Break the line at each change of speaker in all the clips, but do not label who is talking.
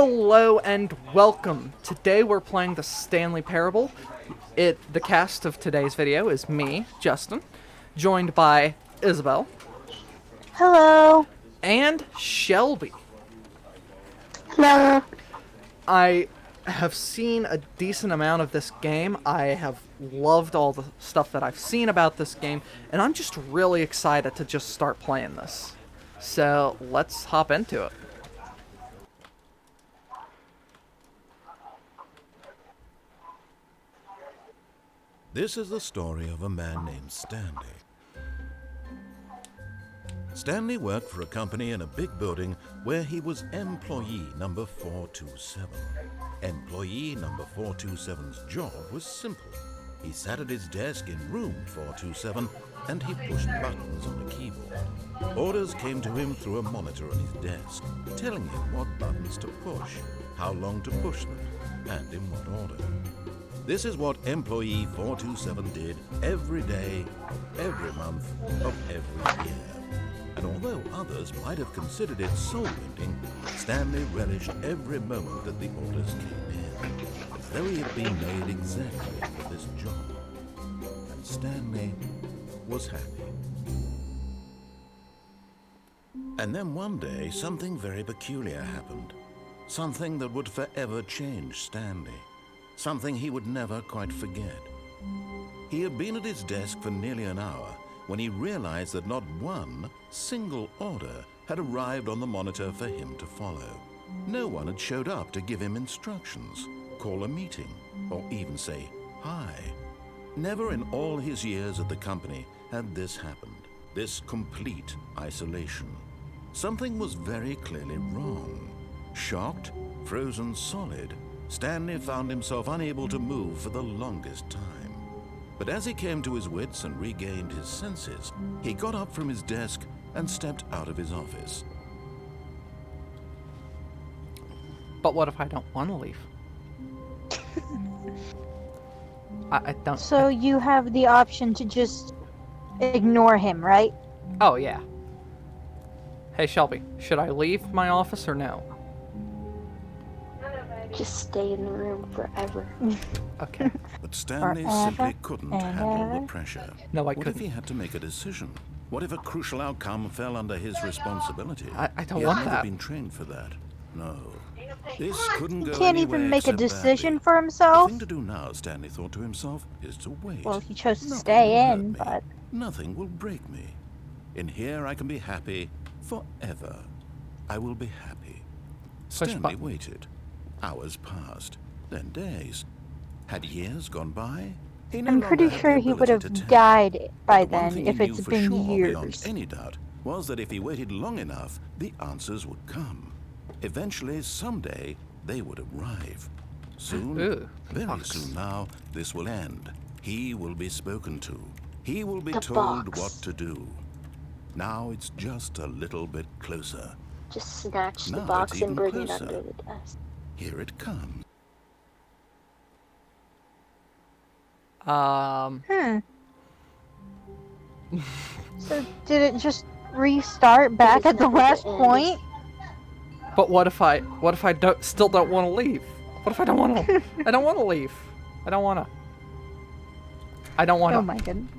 Hello and welcome. Today we're playing the Stanley Parable. The cast of today's video is me, Justin, joined by Isabel.
Hello.
And Shelby.
Hello.
I have seen a decent amount of this game. I have loved all the stuff that I've seen about this game, and I'm just really excited to just start playing this. So let's hop into it.
This is the story of a man named Stanley. Stanley worked for a company in a big building where he was employee number 427. Employee number 427's job was simple. He sat at his desk in room 427 and he pushed buttons on the keyboard. Orders came to him through a monitor on his desk, telling him what buttons to push, how long to push them, and in what order. This is what employee 427 did every day, every month of every year. And although others might have considered it soul-bending, Stanley relished every moment that the orders came in, as though he had been made exactly for this job. And Stanley was happy. And then one day, something very peculiar happened. Something that would forever change Stanley. Something he would never quite forget. He had been at his desk for nearly an hour when he realized that not one single order had arrived on the monitor for him to follow. No one had showed up to give him instructions, call a meeting, or even say hi. Never in all his years at the company had this happened, this complete isolation. Something was very clearly wrong. Shocked, frozen solid, Stanley found himself unable to move for the longest time. But as he came to his wits and regained his senses, he got up from his desk and stepped out of his office.
But what if I don't want to leave? I don't...
So you have the option to just ignore him, right?
Oh, yeah. Hey, Shelby, should I leave my office or no?
Just stay in the room forever.
Okay.
But Stanley simply couldn't handle the pressure.
No, I
couldn't. What if he had to make a decision? What if a crucial outcome fell under his responsibility?
I don't
he
want
had
that.
never been trained for that. No. This couldn't go
He can't
anywhere
even make a
except
decision
badly.
for
The
himself.
thing to do now, Stanley thought to himself, is to wait.
Well, he chose to
Nothing
stay
will
in,
hurt me.
but...
Nothing will break me. In here I can be happy forever. I will be happy. Stanley
button.
waited. Hours passed, then days. Had years gone by? He no
I'm
longer
pretty
had
sure
the
he would
ability
have
to tell.
died by
But one
then
thing
if
he knew
it's
for
been
sure, beyond
years.
any doubt, was that if he waited long enough, the answers would come. Eventually, someday, they would arrive. Soon,
Ooh,
very
box.
soon now, this will end. He will be spoken to. He will be
The
told
box.
what to do. Now it's just a little bit closer.
Just snatch the
No,
box
it's
and
even
bring
closer.
it under the desk.
Here it comes.
So did it just restart back at the
Isn't that
last
the end?
point?
But what if I still don't want to leave? What if I don't want to? I don't want to leave. I don't want to.
Oh my goodness.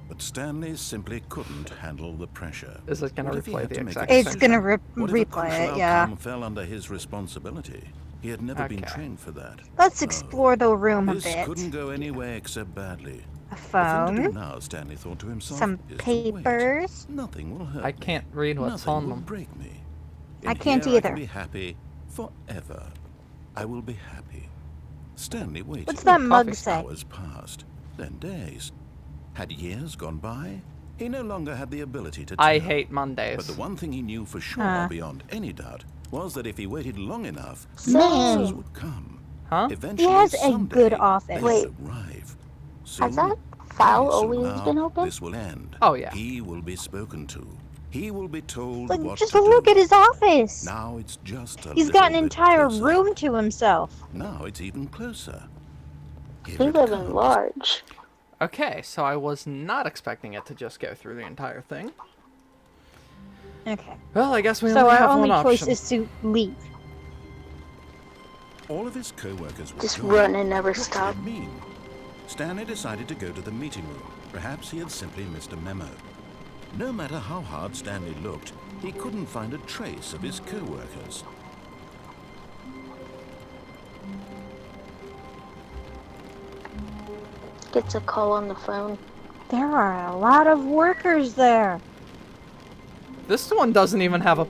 But Stanley simply couldn't handle the pressure.
Is it going
What
to
if he
replay
had
the
to make a
exact
It's
same
gonna
thing?
What if a
replay
crucial
it, yeah.
outcome fell under his responsibility? He had never been
Okay.
trained for that.
Let's
No.
explore the room a
This
bit.
couldn't go anywhere except badly.
A
The thing to do
phone,
now, Stanley thought to himself,
some
is to wait.
papers.
Nothing will hurt
I
me.
can't read what's
Nothing
on
will
them.
break me.
I can't
here I
either.
can be happy forever. I will be happy. Stanley waited.
What's that mug
coffee
say?
Hours passed, then days. Had years gone by? He no longer had the ability to tell.
I hate Mondays.
But the one thing he knew for sure,
Huh.
beyond any doubt, was that if he waited long enough,
Man.
answers would come.
Huh?
Eventually,
He has a
someday,
good
they
office.
Wait.
would arrive.
Has that
Soon,
file
very soon
always
now,
been open?
This will end.
Oh, yeah.
He will be spoken to. He will be told
Like,
what
just
to
look
do.
at his office.
Now it's just a
He's
little
got an
bit
entire
closer.
room to himself.
Now it's even closer. Here
They
it
live
comes.
in large.
Okay, so I was not expecting it to just go through the entire thing.
Okay.
Well, I guess we
So
only
our
have
only
one
choice
option.
is to leave.
All of his co-workers were
Just
gone.
run and never
What
stop.
did it mean? Stanley decided to go to the meeting room. Perhaps he had simply missed a memo. No matter how hard Stanley looked, he couldn't find a trace of his co-workers.
Gets a call on the phone.
There are a lot of workers there.
This one doesn't even have a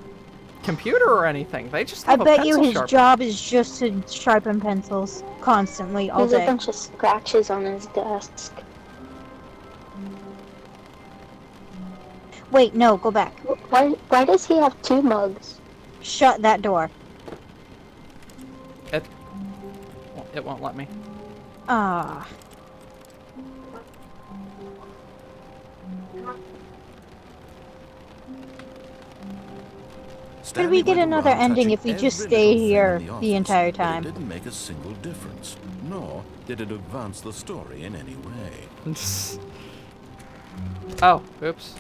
computer or anything. They just
I
have a
bet
pencil
you his
sharpener.
job is just to sharpen pencils constantly all
There's a
day.
bunch of scratches on his desk.
Wait, no, go back.
Why does he have 2 mugs?
Shut that door.
It won't let me.
Ah. Could we get
went
another
around
ending
touching
if we just
every
stay
little thing
here
in
the
office,
entire
but
time?
It didn't make a single difference, nor did it advance the story in any way.
Oh, oops.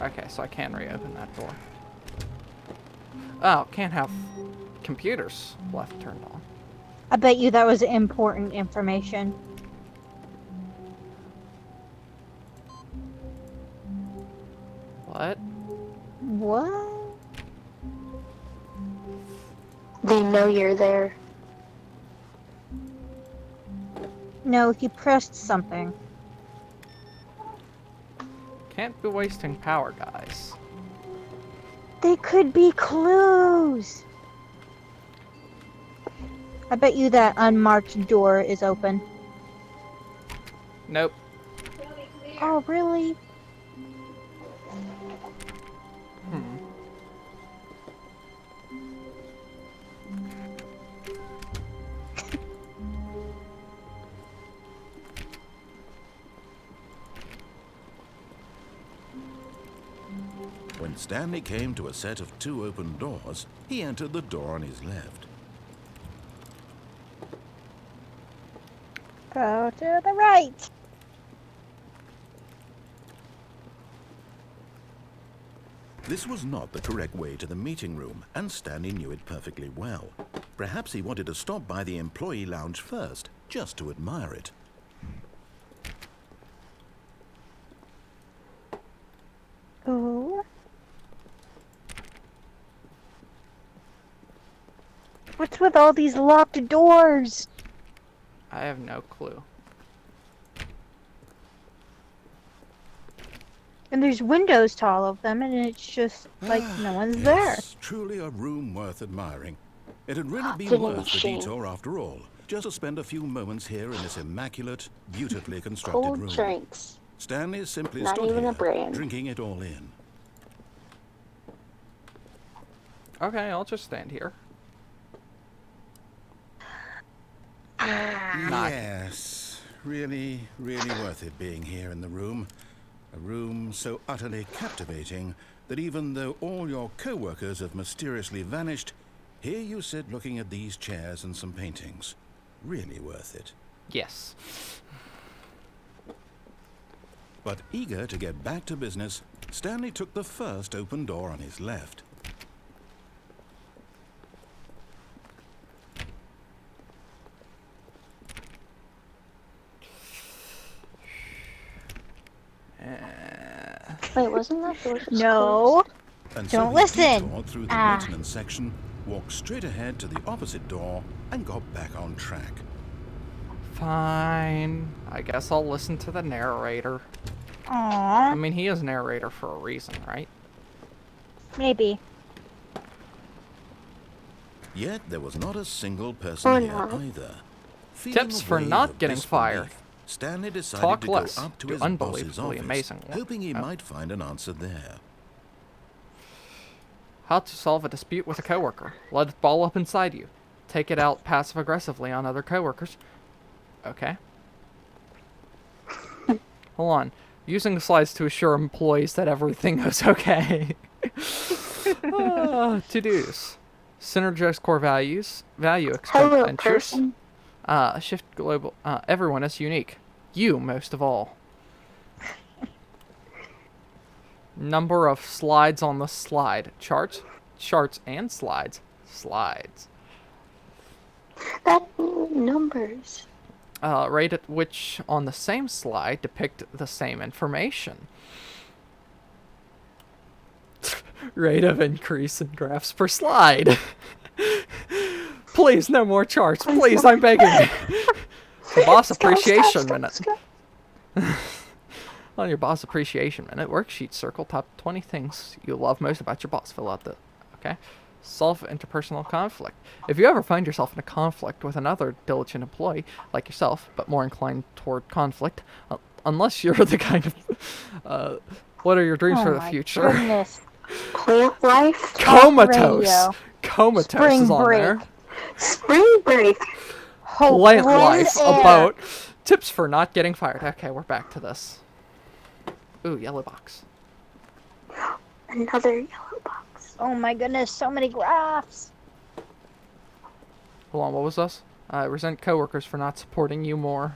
Okay, so I can reopen that door. Oh, can't have computers left turned on.
I bet you that was important information.
What?
What?
They know you're there.
No, he pressed something.
Can't be wasting power, guys.
They could be clues. I bet you that unmarked door is open.
Nope.
Oh, really?
Hmm.
When Stanley came to a set of 2 open doors, he entered the door on his left.
Go to the right.
This was not the correct way to the meeting room, and Stanley knew it perfectly well. Perhaps he wanted to stop by the employee lounge first, just to admire it.
Ooh. What's with all these locked doors?
I have no clue.
And there's windows to all of them, and it's just like no one's there.
Yes, truly a room worth admiring. It had really been
Vending
worth the
machine.
detour after all, just to spend a few moments here in this immaculate, beautifully constructed
Cold
room.
drinks.
Stanley simply
Not
stood
even a
here,
brand.
drinking it all in.
Okay, I'll just stand here. Not.
Yes, really, really worth it being here in the room. A room so utterly captivating that even though all your co-workers have mysteriously vanished, here you sit looking at these chairs and some paintings. Really worth it.
Yes.
But eager to get back to business, Stanley took the first open door on his left.
Wait, wasn't that door just
No.
closed?
And
Don't
so he
listen.
detoured through the
Ah.
maintenance section, walked straight ahead to the opposite door, and got back on track.
Fine. I guess I'll listen to the narrator. I
Aww.
mean, he is narrator for a reason, right?
Maybe.
Yet there was not a single person
Or
here
not.
either.
Tips
Feeling a
for
wave
not
of
getting
disbelief,
fired.
Stanley decided
Talk
to
less,
go up to
do
his boss's
unbelievably
office,
amazing work.
hoping he
Oh.
might find an answer there.
How to solve a dispute with a coworker. Let it ball up inside you. Take it out passive-aggressively on other coworkers. Okay. Hold on. Using the slides to assure employees that everything is okay. To-dos. Synergize core values. Value
Hello,
expenditures.
person.
Shift global. Everyone is unique. You, most of all. Number of slides on the slide. Charts and slides. Slides.
That numbers.
Rate at which on the same slide depict the same information. Rate of increase in graphs per slide. Please, no more charts. Please, I'm begging. For boss appreciation minute. On your boss appreciation minute, worksheet circle top 20 things you love most about your boss. Fill out the... Okay. Solve interpersonal conflict. If you ever find yourself in a conflict with another diligent employee, like yourself, but more inclined toward conflict, unless you're the kind of... what are your dreams
Oh
for the
my
future?
goodness.
Plant life.
Comatose.
Radio.
Comatose
Spring
is on
break.
there.
Spring break.
Hope
Plant
wind
life.
air.
About tips for not getting fired. Okay, we're back to this. Ooh, yellow box.
Another yellow box.
Oh my goodness, so many graphs.
Hold on, what was this? Resent coworkers for not supporting you more.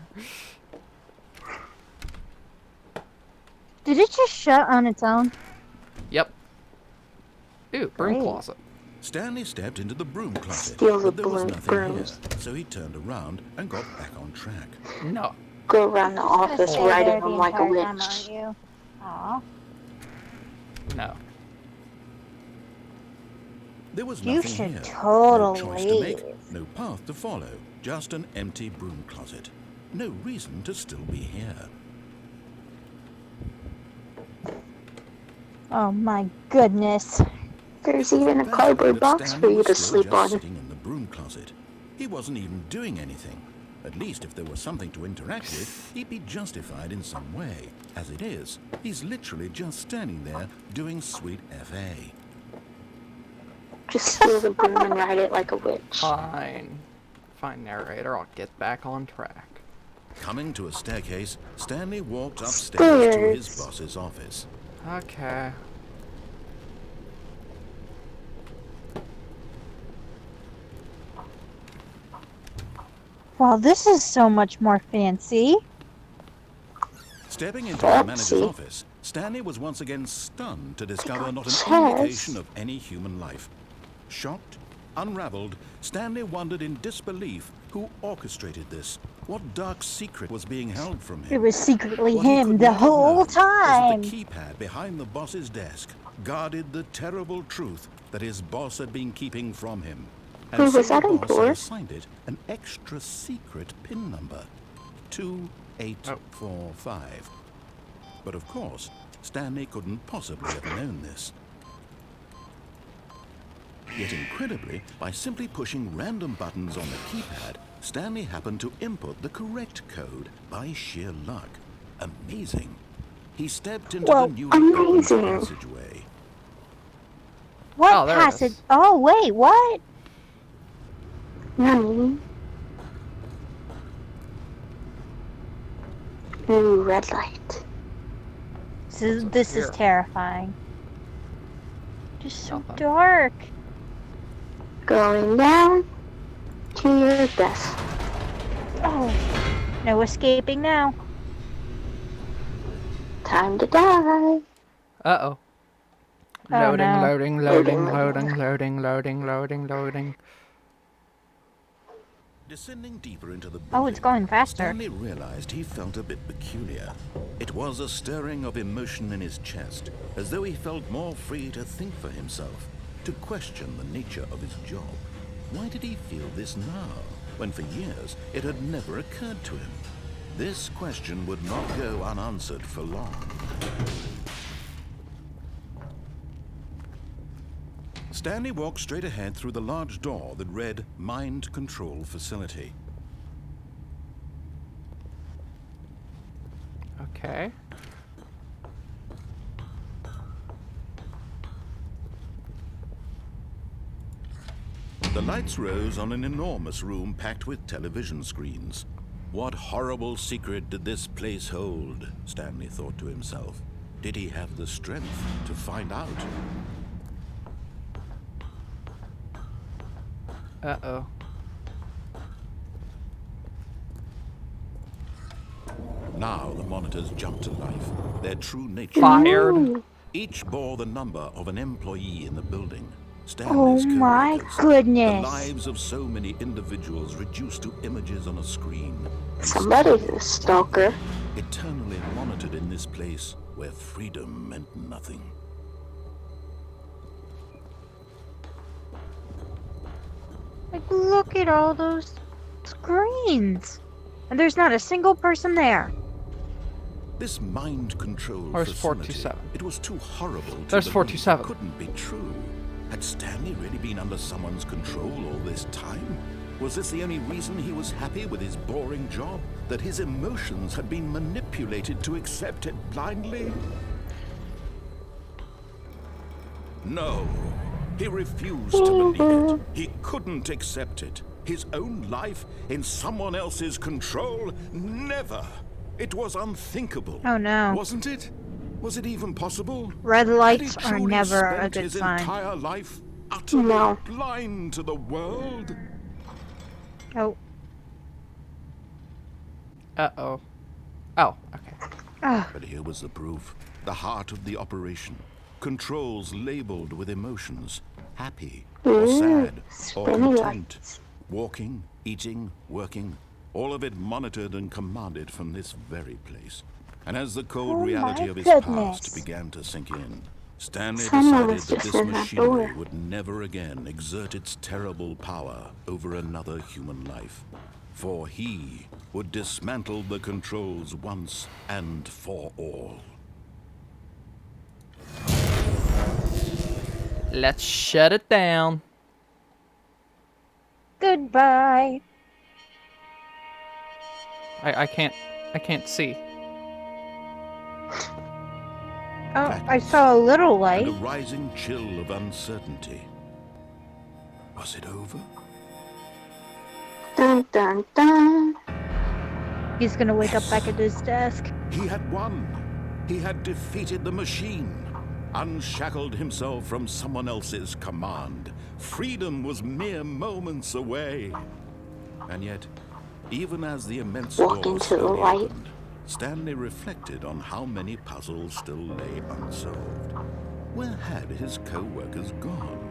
Did it just shut on its own?
Yep. Ooh, broom
Great.
closet.
Stanley stepped into the broom closet,
Steal the
but there was nothing
brooms.
here, so he turned around and got back on track.
No.
Go around the office
Stay
riding
there the
them like a
entire time,
witch.
aren't you? Aw.
No.
There was
You
nothing
should
here.
totally
No choice to make,
leave.
no path to follow, just an empty broom closet. No reason to still be here.
Oh my goodness.
There's even a
Baffled
cardboard
that
box
Stanley
for you
was
to
still
sleep
just
on.
sitting in the broom closet. He wasn't even doing anything. At least if there was something to interact with, he'd be justified in some way. As it is, he's literally just standing there doing sweet FA.
Just steal the broom and ride it like a witch.
Fine. Fine, narrator. I'll get back on track.
Coming to a staircase, Stanley walked upstairs to his
Stairs.
boss's office.
Okay.
Wow, this is so much more fancy.
Stepping into the manager's
Fancy.
office, Stanley was once again stunned to discover not an
chairs.
indication of any human life. Shocked, unraveled, Stanley wondered in disbelief who orchestrated this. What dark secret was being held from him?
It was secretly
What he
him
could
the
not have known
whole
was that
time.
the keypad behind the boss's desk guarded the terrible truth that his boss had been keeping from him. And
Who
so
was that
the
on
boss
for?
had assigned it an extra secret PIN number. 2845. But of course, Stanley couldn't possibly have known this. Yet incredibly, by simply pushing random buttons on the keypad, Stanley happened to input the correct code by sheer luck. Amazing. He stepped into
Well,
the newly opened
amazing.
passageway.
What
Oh, there it
passage?
is.
Oh, wait, what?
Nani? Ooh, red light.
This is
here?
terrifying. Just so
Nothing.
dark.
Going down to your death.
Oh, no escaping now.
Time to die.
Uh-oh.
Oh,
Loading,
no.
loading, loading, loading, loading, loading, loading, loading.
Descending deeper into the
Oh, it's
building,
going faster.
Stanley realized he felt a bit peculiar. It was a stirring of emotion in his chest, as though he felt more free to think for himself, to question the nature of his job. Why did he feel this now, when for years it had never occurred to him? This question would not go unanswered for long. Stanley walked straight ahead through the large door that read Mind Control Facility.
Okay.
The lights rose on an enormous room packed with television screens. What horrible secret did this place hold? Stanley thought to himself. Did he have the strength to find out?
Uh-oh.
Now the monitors jumped to life, their true nature.
Fired.
Each bore the number of an employee in the building. Stanley's
Oh my
co-workers,
goodness.
the lives of so many individuals reduced to images on a screen. And
Somebody's
Stanley,
a stalker.
eternally monitored in this place where freedom meant nothing.
Like, look at all those screens. And there's not a single person there.
This mind control
Where's
facility,
427?
it was too horrible to
There's
believe
427.
it couldn't be true. Had Stanley really been under someone's control all this time? Was this the only reason he was happy with his boring job? That his emotions had been manipulated to accept it blindly? No, he refused to believe it. He couldn't accept it. His own life in someone else's control? Never. It was unthinkable.
Oh no.
Wasn't it? Was it even possible?
Red lights
Had he
are
truly
never a
spent
good
his
sign.
entire life utterly
No.
blind to the world?
Oh.
Uh-oh. Oh, okay.
Ah.
But here was the proof. The heart of the operation. Controls labeled with emotions. Happy or sad or
spinning
content.
lights.
Walking, eating, working. All of it monitored and commanded from this very place. And as the cold
Oh
reality
my
of his
goodness.
past began to sink in, Stanley
Someone
decided
was
that
just
this
in that
machinery
door.
would never again exert its terrible power over another human life. For he would dismantle the controls once and for all.
Let's shut it down.
Goodbye.
I can't see.
Oh, I saw a little
And
light.
a rising chill of uncertainty. Was it over?
Dun dun dun.
He's gonna wake up back at his desk.
He had won. He had defeated the machine, unshackled himself from someone else's command. Freedom was mere moments away. And yet, even as the immense
Walk
door
into the
slowly
light.
opened, Stanley reflected on how many puzzles still lay unsolved. Where had his co-workers gone?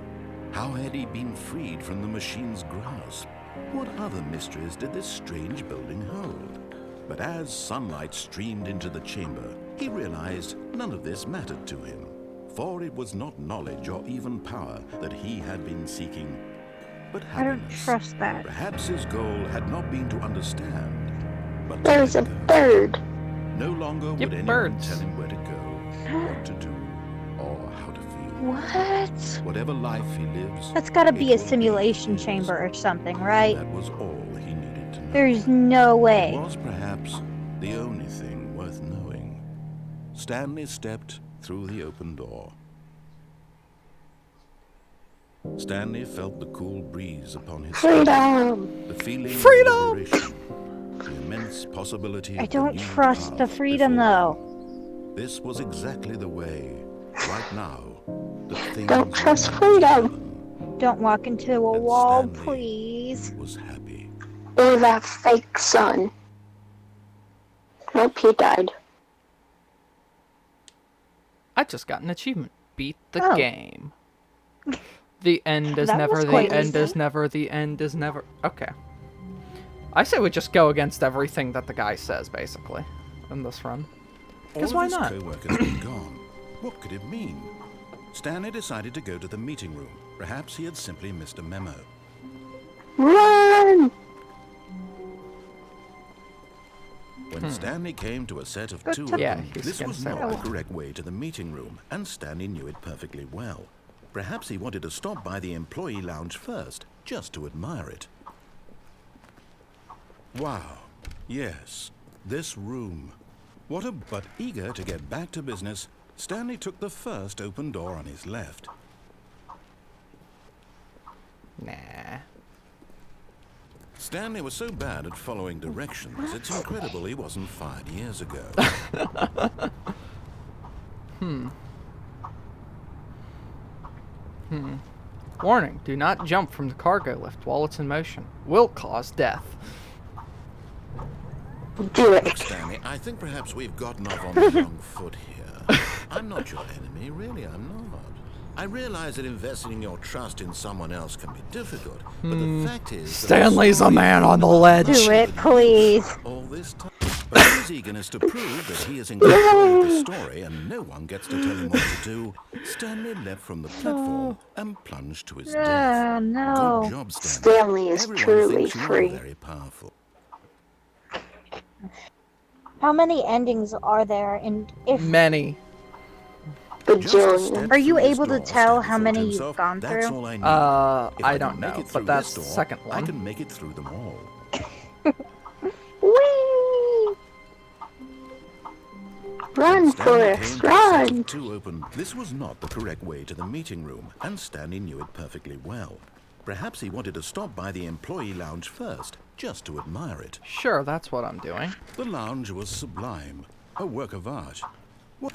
How had he been freed from the machine's grasp? What other mysteries did this strange building hold? But as sunlight streamed into the chamber, he realized none of this mattered to him. For it was not knowledge or even power that he had been seeking, but
I don't
happiness.
trust that.
Perhaps his goal had not been to understand, but to
There's a
let go.
bird.
No longer would
Yep,
anyone
birds.
tell him where to go, what to do, or how to feel.
What?
Whatever life he lives,
That's gotta be
it
a
will
simulation
his.
chamber or something, right?
That was all he needed to know.
There's no
It
way.
was perhaps the only thing worth knowing. Stanley stepped through the open door. Stanley felt the cool breeze upon his skin,
Freedom.
the feeling
Freedom!
of liberation, the immense possibility
I
of the
don't
new
trust the
path
freedom,
before
though.
him. This was exactly the way, right now, that things
Don't
were
trust
meant to
freedom.
happen.
Don't walk into a
And
wall,
Stanley
please.
was happy.
Or that fake son. Nope, he died.
I just got an achievement. Beat the
Oh.
game. The end is
That
never
was
the
quite
end
easy.
is never the end is never. Okay. I say we just go against everything that the guy says, basically, in this run. Because
All
why
of his
not?
co-workers were gone. What could it mean? Stanley decided to go to the meeting room. Perhaps he had simply missed a memo.
Run!
When Stanley came to a set of
Go
two
to-
Yeah,
of them,
he's
this
gonna
was
say
not
that.
the correct way to the meeting room, and Stanley knew it perfectly well. Perhaps he wanted to stop by the employee lounge first, just to admire it. Wow. Yes, this room. But eager to get back to business, Stanley took the first open door on his left.
Nah.
Stanley was so bad at following directions, it's incredible he wasn't fired years ago.
Warning, do not jump from the cargo lift while it's in motion. Will cause death.
Do
Look,
it.
Stanley, I think perhaps we've gotten off on the wrong foot here. I'm not your enemy, really, I'm not. I realize that investing your trust in someone else can be difficult, but the fact is that
Stanley's a man on the ledge.
Do it, please.
all this time. But in his eagerness to prove that he is in control of the story and no one gets to tell him what to do, Stanley leapt from the platform and plunged to his death.
Oh, no.
Good job, Stanley.
Stanley is
Everyone
truly
thinks you are
free.
very powerful.
How many endings are there? And if
Many.
Just a
Bajillion.
step
Are you
through this
able to
door,
tell
Stanley
how
thought
many
to
you've
himself,
gone
That's
through?
all I need. If
I
can
don't
make
know,
it through
but that's
this
the
door,
second
I
one.
can make it through them all.
Whee! Run,
Stanley
Forrest,
came to a set
run!
of two open. This was not the correct way to the meeting room, and Stanley knew it perfectly well. Perhaps he wanted to stop by the employee lounge first, just to admire it.
Sure, that's what I'm doing.
The lounge was sublime, a work of art.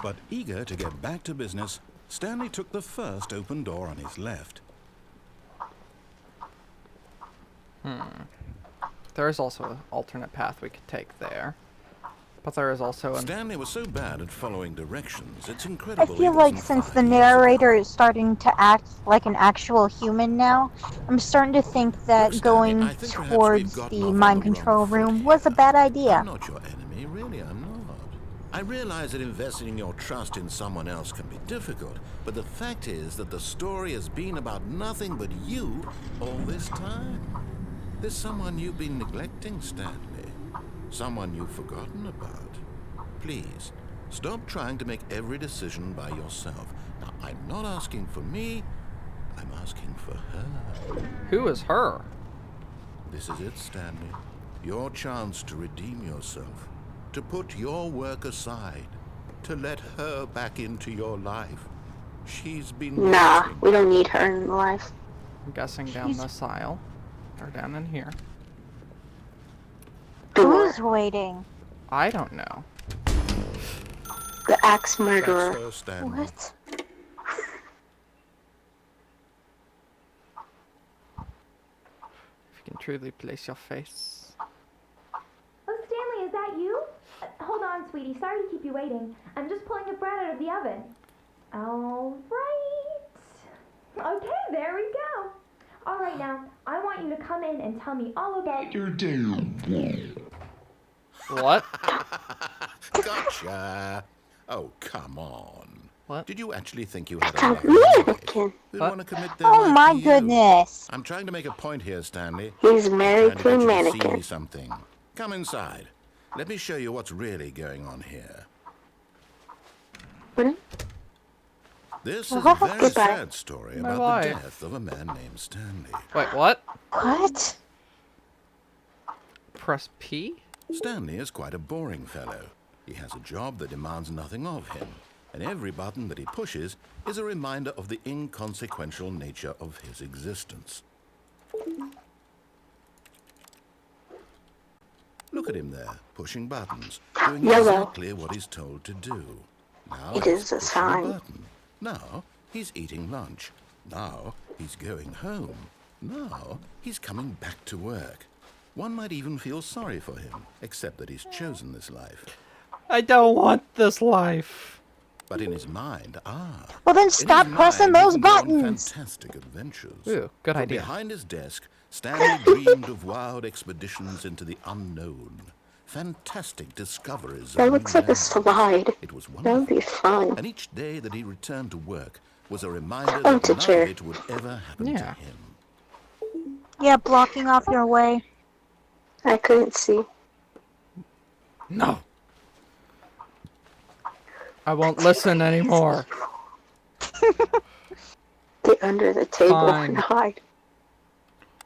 But eager to get back to business, Stanley took the first open door on his left.
There is also an alternate path we could take there. But there is also an...
Stanley was so bad at following directions, it's
I
incredible he
feel like
wasn't
since
5
the
years
narrator
ago.
is starting to act like an actual human now, I'm starting to think that
Look, Stanley,
going
I think perhaps we've
towards
gotten
the
off on
mind
the wrong
control
foot
room was a
here.
bad idea.
I'm not your enemy, really, I'm not. I realize that investing your trust in someone else can be difficult, but the fact is that the story has been about nothing but you all this time. There's someone you've been neglecting, Stanley. Someone you've forgotten about. Please, stop trying to make every decision by yourself. Now, I'm not asking for me, I'm asking for her.
Who is her?
This is it, Stanley. Your chance to redeem yourself. To put your work aside. To let her back into your life. She's been
Nah,
waiting.
we don't need her in life.
I'm guessing down this aisle. Or down in here.
Door.
Who's waiting?
I don't know.
The axe
That's
murderer.
her, Stanley.
What?
If you can truly place your face.
Oh, Stanley, is that you? Hold on, sweetie. Sorry to keep you waiting. I'm just pulling the bread out of the oven. All right. Okay, there we go. All right, now, I want you to come in and tell me all about your
What?
Gotcha. Oh, come on.
What?
Did you actually think you had a
It's a
lovely lady
American.
who'd
What?
want to commit their
Oh
life
my
to you?
goodness.
I'm trying to make a point here, Stanley.
He's
I'm
married
trying
to
to
a
get you to see
mannequin.
something. Come inside. Let me show you what's really going on here.
What?
This is a
What?
very
Goodbye.
sad story
My
about the
wife.
death of a man named Stanley.
Wait, what?
What?
Press P?
Stanley is quite a boring fellow. He has a job that demands nothing of him, and every button that he pushes is a reminder of the inconsequential nature of his existence. Look at him there, pushing buttons, doing
Yellow.
exactly what he's told to do. Now
It
he's
is a
pushing
sign.
button. Now he's eating lunch. Now he's going home. Now he's coming back to work. One might even feel sorry for him, except that he's chosen this life.
I don't want this life.
But in his mind,
Well then
in
stop
his
pressing
mind, he
those
can go on
buttons.
fantastic adventures.
Ooh, good
From
idea.
behind his desk, Stanley dreamed of wild expeditions into the unknown. Fantastic discoveries.
That
of
looks
new
like a
lands.
slide.
It was
That would
wonderful.
be fun.
And each day that he returned to work was a reminder
Oh,
that none
teacher.
of it would ever happen to
Yeah.
him.
Yeah, blocking off your way.
I couldn't see.
No. I won't listen anymore.
Get under the table
Fine.
and hide.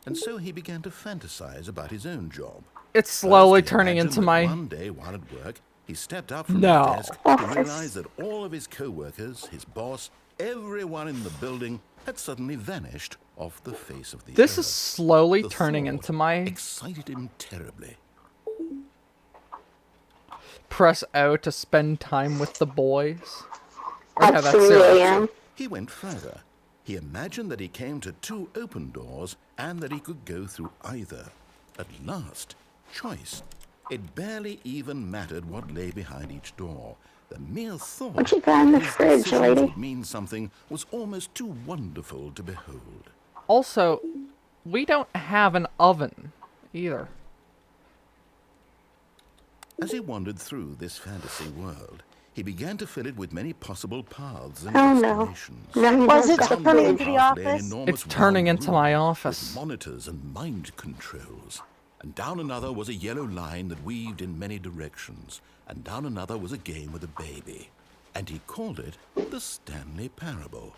And so he began to fantasize about his own job.
It's slowly
First, he
turning
imagined
into
that
my...
One day while at work, he stepped up from
No.
his desk
Oh,
to
it's-
realize that all of his co-workers, his boss, everyone in the building had suddenly vanished off the face of the
This
earth.
is slowly
The
turning
thought
into my...
excited him terribly.
Press O to spend time with the boys. Or
At
have that
3
serious.
a.m.
He went further. He imagined that he came to 2 open doors and that he could go through either. At last, choice. It barely even mattered what lay behind each door. The mere thought
What you got in the
that his
fridge,
decisions
lady?
would mean something was almost too wonderful to behold.
Also, we don't have an oven either.
As he wandered through this fantasy world, he began to fill it with many possible paths and
Oh no.
destinations.
Now he
Was
knows
it
that
Down
turning
one
into the
path lay an
office?
enormous
It's turning
round
into my
room
office.
with monitors and mind controls. And down another was a yellow line that weaved in many directions. And down another was a game with a baby. And he called it the Stanley Parable.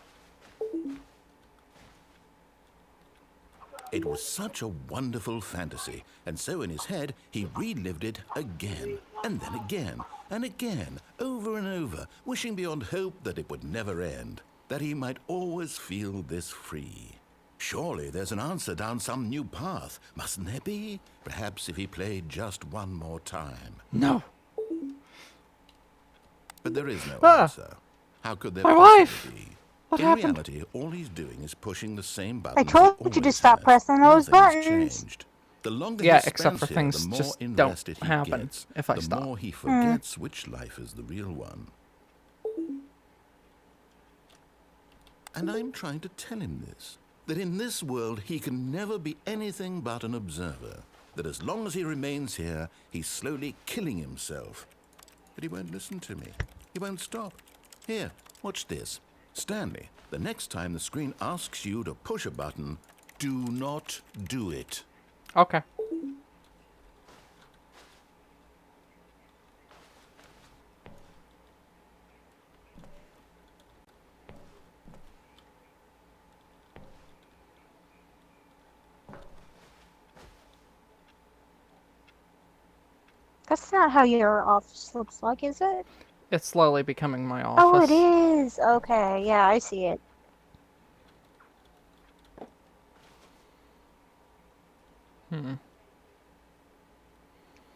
It was such a wonderful fantasy, and so in his head he relived it again, and then again, and again, over and over, wishing beyond hope that it would never end, that he might always feel this free. Surely there's an answer down some new path, mustn't there be? Perhaps if he played just one more time.
No.
But there is no
Ah.
answer. How could there
My
possibly
wife!
be?
What
In
happened?
reality, all he's doing is pushing the same buttons.
I told you to
always
stop
has.
pressing those
Nothing has
buttons.
changed. The longer
Yeah,
he
except
spends
for
here,
things
the more
just don't
invested he
happen
gets,
if I
the
stop.
more he forgets which life is the real one. And I'm trying to tell him this, that in this world he can never be anything but an observer, that as long as he remains here, he's slowly killing himself. But he won't listen to me. He won't stop. Here, watch this. Stanley, the next time the screen asks you to push a button, do not do it.
Okay.
That's not how your office looks like, is it?
It's slowly becoming my
Oh,
office.
it is. Okay, yeah, I see it.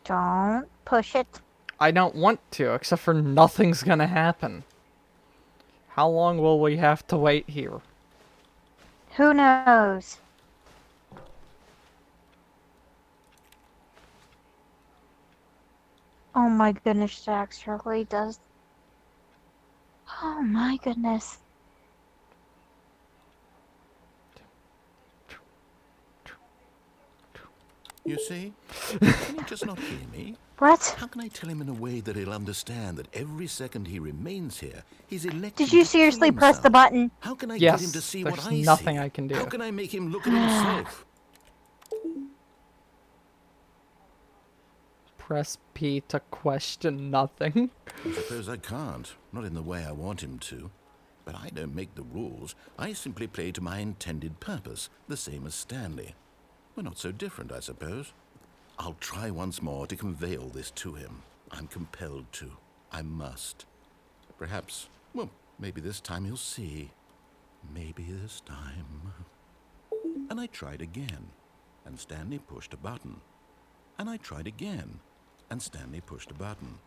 Don't push it.
I don't want to, except for nothing's gonna happen. How long will we have to wait here?
Who knows? Oh my goodness, Jax really does. Oh my goodness.
You see? Can he just not hear me?
What?
How can I tell him in a way that he'll understand that every second he remains here, he's elected
Did you
to kill
seriously press the
himself?
button?
How can I
Yes,
get him to see
there's
what I
nothing
see?
I can do.
How can I make him look at himself?
Press P to question nothing.
I suppose I can't, not in the way I want him to. But I don't make the rules. I simply play to my intended purpose, the same as Stanley. We're not so different, I suppose. I'll try once more to convey all this to him. I'm compelled to. I must. Perhaps, well, maybe this time he'll see. Maybe this time. And I tried again, and Stanley pushed a button. And I tried again, and Stanley pushed a button.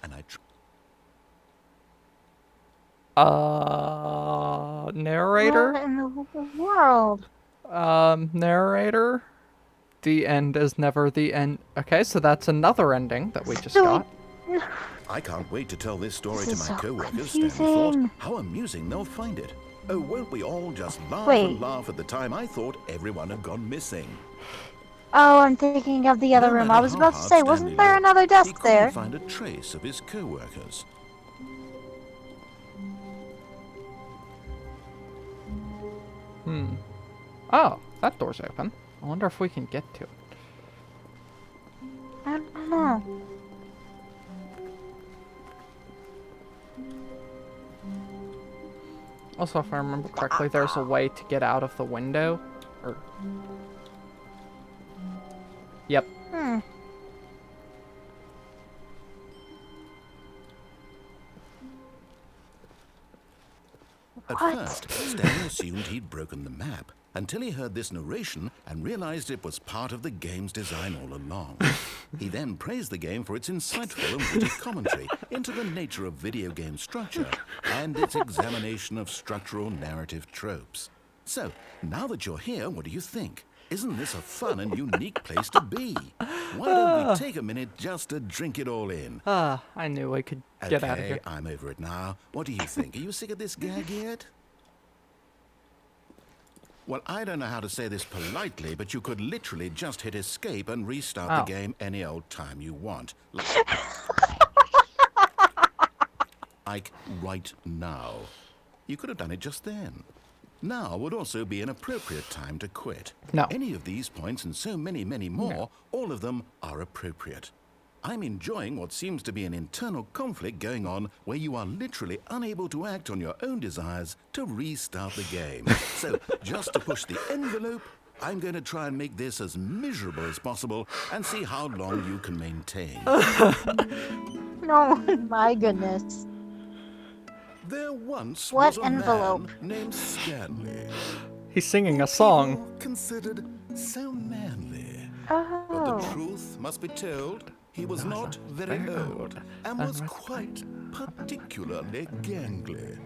And I
Narrator?
What in the world?
Narrator? The end is never the end. Okay, so that's another ending that we just
So
got.
I can't wait to tell this story
This
to
is
my
so
co-workers, Stanley
confusing.
thought. How amusing they'll find it. Oh, won't we all just laugh
Wait.
and laugh at the time I thought everyone had gone missing.
Oh, I'm thinking of the other
No
room.
matter
I was
how
about to
hard
say,
Stanley
wasn't there
looked,
another
he
desk
couldn't
there?
find a trace of his co-workers.
Oh, that door's open. I wonder if we can get to it.
I don't know.
Also, if I remember correctly, there's a way to get out of the window. Or... Yep.
Hmm.
At
What?
first, Stanley assumed he'd broken the map until he heard this narration and realized it was part of the game's design all along. He then praised the game for its insightful and witty commentary into the nature of video game structure and its examination of structural narrative tropes. So, now that you're here, what do you think? Isn't this a fun and unique place to be? why don't we take a minute just to drink it all in?
I knew I could get out of here.
Okay, I'm over it now. What do you think? Are you sick of this gag yet? Well, I don't know how to say this politely, but you could literally just hit escape and restart the game any old time you want. Like right now. You could have done it just then. Now would also be an appropriate time to quit.
No.
Any of these points and so many, many more, all of them are appropriate. I'm enjoying what seems to be an internal conflict going on where you are literally unable to act on your own desires to restart the game. So, just to push the envelope, I'm going to try and make this as miserable as possible and see how long you can maintain.
No, my goodness.
There once
What
was a
envelope?
man named Stanley.
He's singing a song.
People considered so manly.
Oh.
But the truth must be told, he was not very old and was quite particularly gangly.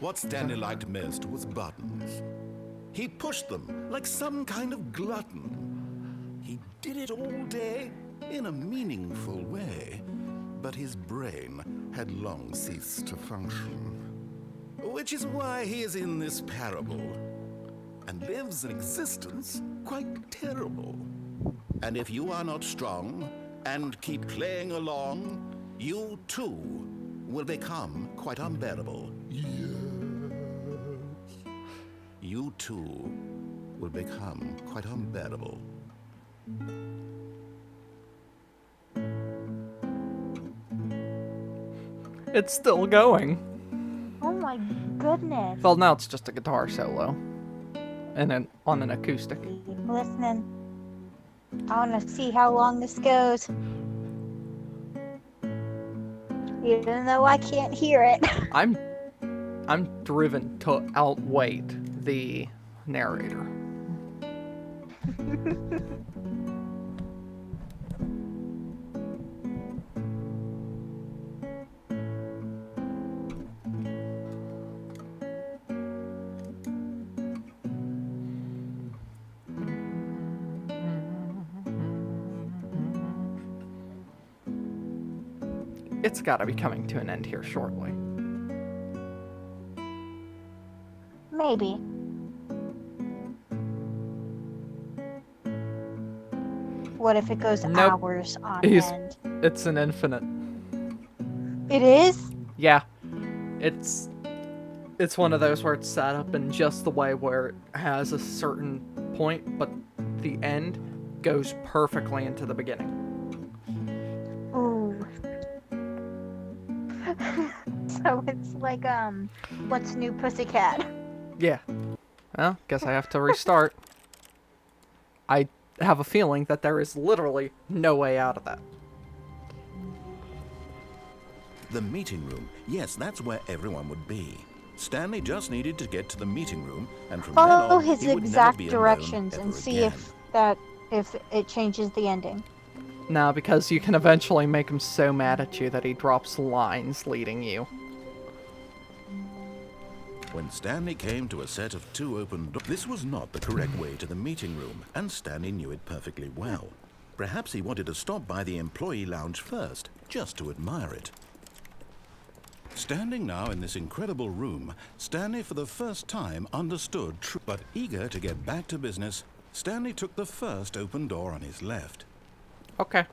What Stanley liked most was buttons. He pushed them like some kind of glutton. He did it all day in a meaningful way, but his brain had long ceased to function. Which is why he is in this parable and lives an existence quite terrible. And if you are not strong and keep playing along, you too will become quite unbearable. Yes. You too will become quite unbearable.
It's still going.
Oh my goodness.
Well, now it's just a guitar solo. And then on an acoustic.
Keep listening. I want to see how long this goes. Even though I can't hear it.
I'm driven to outweight the narrator. It's gotta be coming to an end here shortly.
Maybe. What if it goes
Nope.
hours on
He's-
end?
It's an infinite.
It is?
Yeah. It's one of those where it's set up in just the way where it has a certain point, but the end goes perfectly into the beginning.
Ooh. So it's like, what's new, Pussycat?
Yeah. Well, guess I have to restart. I have a feeling that there is literally no way out of that.
The meeting room. Yes, that's where everyone would be. Stanley just needed to get to the meeting room, and from then
Follow
on,
his
he would never
exact
be alone
directions and
ever
see
again.
if it changes the ending.
No, because you can eventually make him so mad at you that he drops lines leading you.
When Stanley came to a set of 2 open doors, this was not the correct way to the meeting room, and Stanley knew it perfectly well. Perhaps he wanted to stop by the employee lounge first, just to admire it. Standing now in this incredible room, Stanley for the first time understood but eager to get back to business, Stanley took the first open door on his left.
Okay.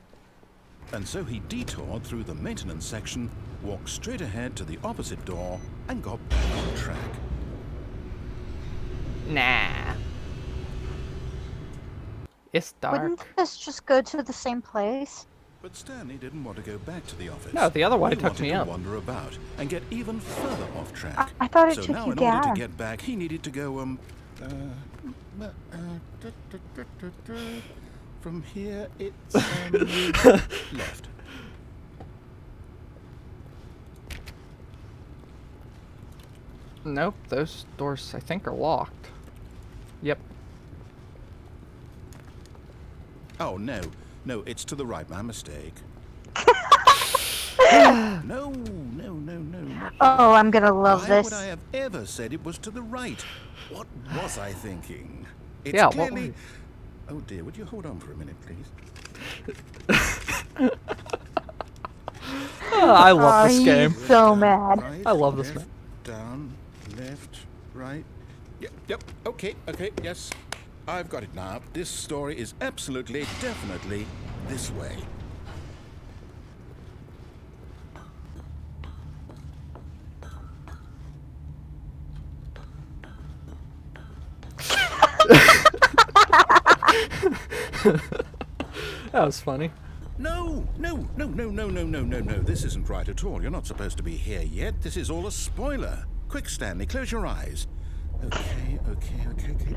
And so he detoured through the maintenance section, walked straight ahead to the opposite door, and got back on track.
Nah. It's dark.
Wouldn't this just go to the same place?
But Stanley didn't want to go back to the office.
No, the other way
He
took
wanted
me
to
up.
wander about and get even further off track.
I thought it
so
took
now
you
in order
down.
to get back, he needed to go, from here, it's, left.
Nope, those doors I think are locked. Yep.
Oh, no, it's to the right, my mistake. No, not
Oh, I'm gonna love
Why
this.
would I have ever said it was to the right? What was I thinking? It's
Yeah, what
clearly... Oh dear, would you hold on for a minute, please?
I love this
he's
game.
so mad.
Right,
I love this
left,
man.
Down, left, right. Yep, okay, yes. I've got it now. This story is absolutely, definitely this way.
That was funny.
No. This isn't right at all. You're not supposed to be here yet. This is all a spoiler. Quick, Stanley, close your eyes. Okay.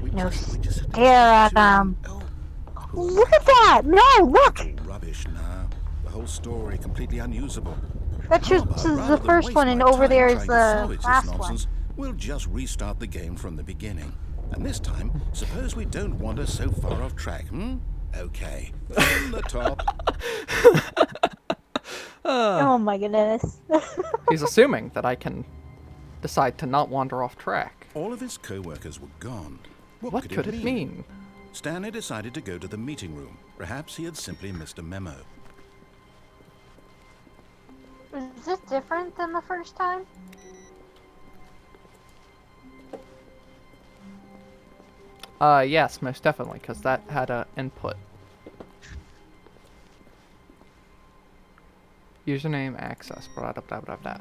We
No,
just
stare at him.
Oh,
Look at that! No, look!
rubbish now. The whole story completely unusable.
That's
How
just
about,
this is
rather
the
than
first
waste
one,
my
and over
time
there is
trying to
the
salvage this
last one.
nonsense, we'll just restart the game from the beginning. And this time, suppose we don't wander so far off track, Okay. From the top.
Oh my goodness.
He's assuming that I can decide to not wander off track.
All of his co-workers were gone.
What could it mean?
Stanley decided to go to the meeting room. Perhaps he had simply missed a memo.
Is this different than the first time?
Yes, most definitely, because that had a input. Username, access, blah blah blah blah blah.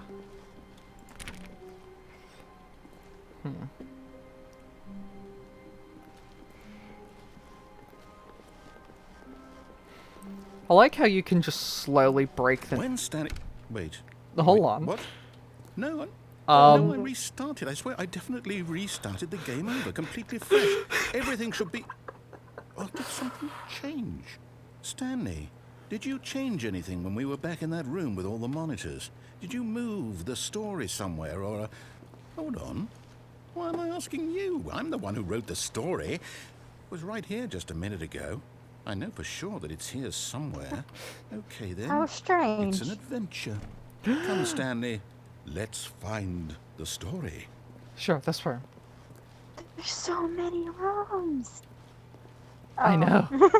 I like how you can just slowly break the...
When Stanley... Wait.
Hold
Wait,
on.
What? No,
Um,
no, I restarted. I swear, I definitely restarted the game over, completely fresh. Everything should be... Or did something change? Stanley, did you change anything when we were back in that room with all the monitors? Did you move the story somewhere, or... Hold on. Why am I asking you? I'm the one who wrote the story. It was right here just a minute ago. I know for sure that it's here somewhere. Okay, then.
How strange.
It's an adventure. Come, Stanley. Let's find the story.
Sure, that's fair.
There's so many rooms.
I
Oh.
know.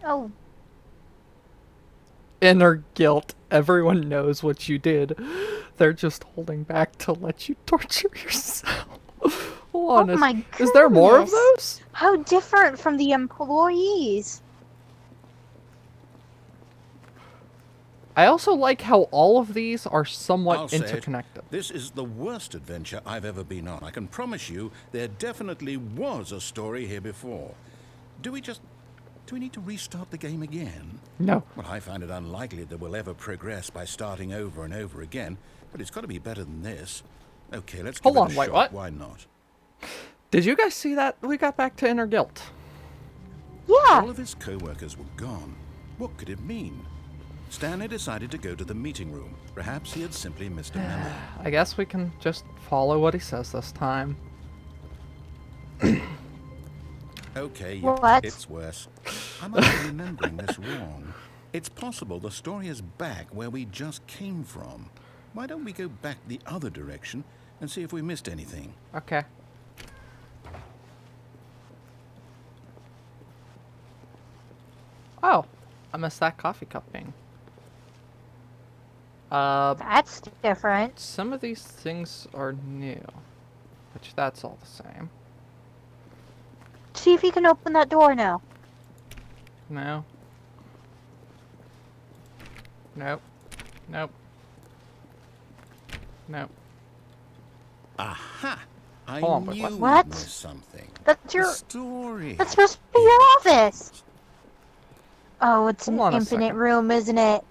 Oh,
Inner guilt. Everyone knows what you did. They're just holding back to let you torture yourself. Hold on.
Oh my
Is there more of
goodness.
those?
how different from the employees.
I also like how all of these are somewhat
I'll say it.
interconnected.
This is the worst adventure I've ever been on. I can promise you there definitely was a story here before. Do we need to restart the game again?
No.
Well, I find it unlikely that we'll ever progress by starting over and over again, but it's got to be better than this. Okay, let's give
Hold
it
on,
a
wait,
shot.
what?
Why not?
Did you guys see that? We got back to inner guilt.
Yeah.
All of his co-workers were gone. What could it mean? Stanley decided to go to the meeting room. Perhaps he had simply missed a memo.
I guess we can just follow what he says this time.
Okay,
What?
yeah, it's worse. I might be remembering this wrong. It's possible the story is back where we just came from. Why don't we go back the other direction and see if we missed anything?
Okay. Oh, I missed that coffee cup thing.
That's different.
Some of these things are new, which that's all the same.
See if you can open that door now.
No. Nope. Nope. Nope.
Aha! I
Hold on, but
knew
what?
we'd
What?
missed something.
That's
The
your.
story.
That's supposed to be your office. Oh, it's
Hold
an
on a
infinite
second.
room, isn't it?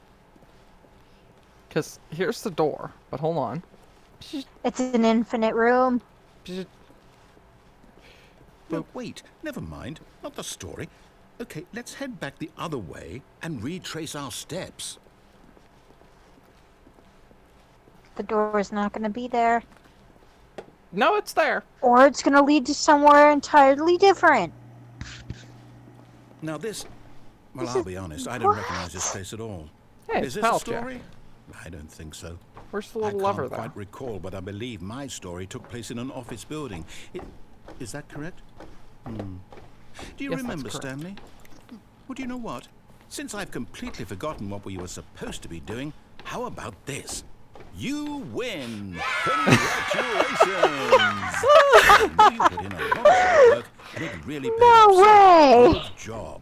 Because here's the door, but hold on.
It's an infinite room.
No, wait, never mind. Not the story. Okay, let's head back the other way and retrace our steps.
The door is not going to be there.
No, it's there.
Or it's going to lead to somewhere entirely different.
Now this... Well,
This
I'll
is-
be honest, I don't
what?
recognize this place at all.
Hey,
Is
it's
this a
Pal
story?
Jack.
I don't think so.
Where's the
I
little
can't
lever, though?
quite recall, but I believe my story took place in an office building. Is that correct? Do you
Yes, that's
remember,
correct.
Stanley? Well, do you know what? Since I've completely forgotten what we were supposed to be doing, how about this? You win! Congratulations! I know you put in a lot of hard work, and it really paid off.
No
So,
way!
good job.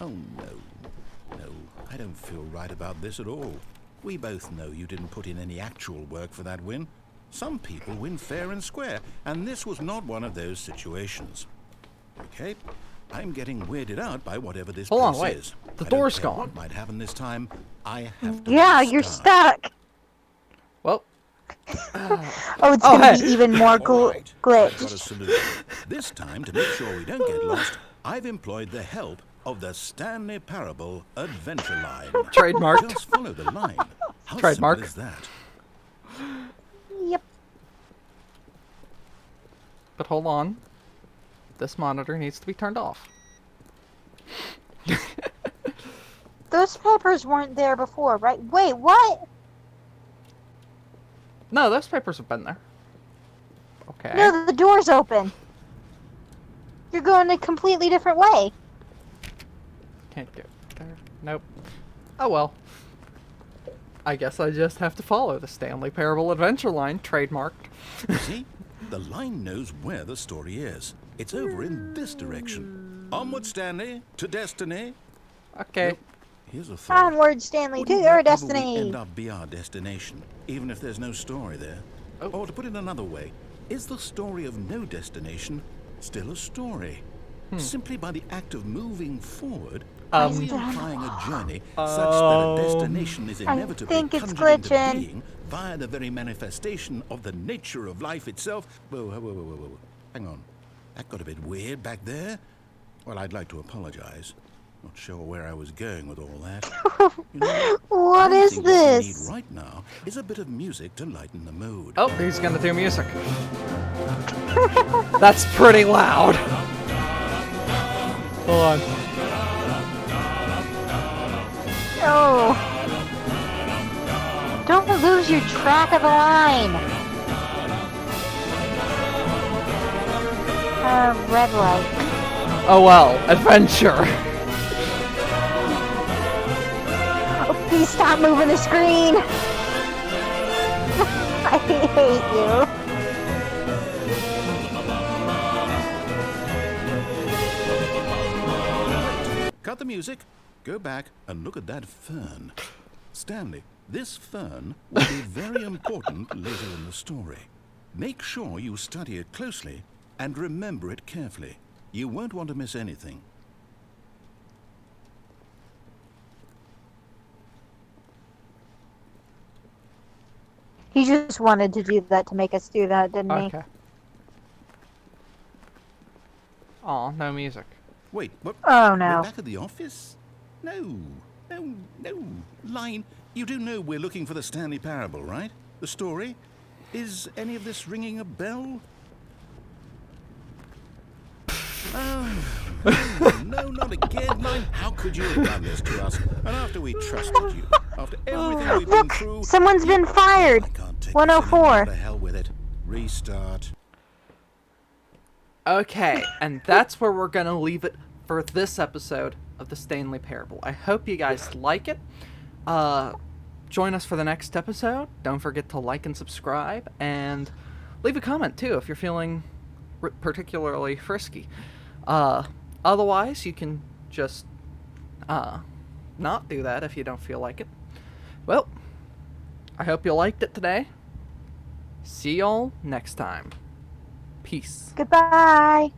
Oh, no, I don't feel right about this at all. We both know you didn't put in any actual work for that win. Some people win fair and square, and this was not one of those situations. Okay, I'm getting weirded out by whatever this
Hold on,
place
wait.
is.
The
I don't
door's
care
gone.
What might happen this time? I have to
Yeah, you're
restart.
stuck.
Well,
Oh, it's
Oh,
gonna
hey.
be even more
All right, I've got a
glitched.
solution. This time, to make sure we don't get lost, I've employed the help of the Stanley Parable Adventure Line.
trademarked.
Just follow the line. How
Trademark.
simple is that?
Yep.
But hold on. This monitor needs to be turned off.
Those papers weren't there before, right? Wait, what?
No, those papers have been there. Okay.
No, the door's open. You're going a completely different way.
Can't get there. Nope. Oh well. I guess I just have to follow the Stanley Parable Adventure Line, trademarked.
See? The line knows where the story is. It's over in this direction. Onward, Stanley, to destiny.
Okay.
Nope. Here's a thought.
Onward, Stanley, to
Wouldn't
your
wherever we
destiny.
end up be our destination, even if there's no story there?
Oh.
Or to put it another way, is the story of no destination still a story? Simply by the act of moving forward, are we implying a journey such that a destination is inevitably
think it's
conjured into
glitching.
being via the very manifestation of the nature of life itself? Whoa. Hang on. That got a bit weird back there. Well, I'd like to apologize. Not sure where I was going with all that. You know,
What
I
is
think what we
this?
need right now is a bit of music to lighten the mood.
Oh, he's gonna do music. That's pretty loud. Hold on.
Oh. Don't lose your track of the line. Red light.
Oh well, adventure.
Oh, please stop moving the screen. I hate you.
Cut the music, go back and look at that fern. Stanley, this fern will be very important later in the story. Make sure you study it closely and remember it carefully. You won't want to miss anything.
He just wanted to do that to make us do that, didn't he?
Okay. Aw, no music.
Wait, what?
Oh no.
We're back at the office? No. Line, you do know we're looking for the Stanley Parable, right? The story? Is any of this ringing a bell? Oh, no, not again, Line. How could you have done this to us? And after we trusted you, after everything we've been
Look,
through...
someone's been fired.
I can't take
104.
this anymore. To hell with it. Restart.
Okay, and that's where we're gonna leave it for this episode of the Stanley Parable. I hope you guys like it. Join us for the next episode. Don't forget to like and subscribe, and leave a comment too if you're feeling particularly frisky. Otherwise, you can just not do that if you don't feel like it. Well, I hope you liked it today. See y'all next time. Peace.
Goodbye.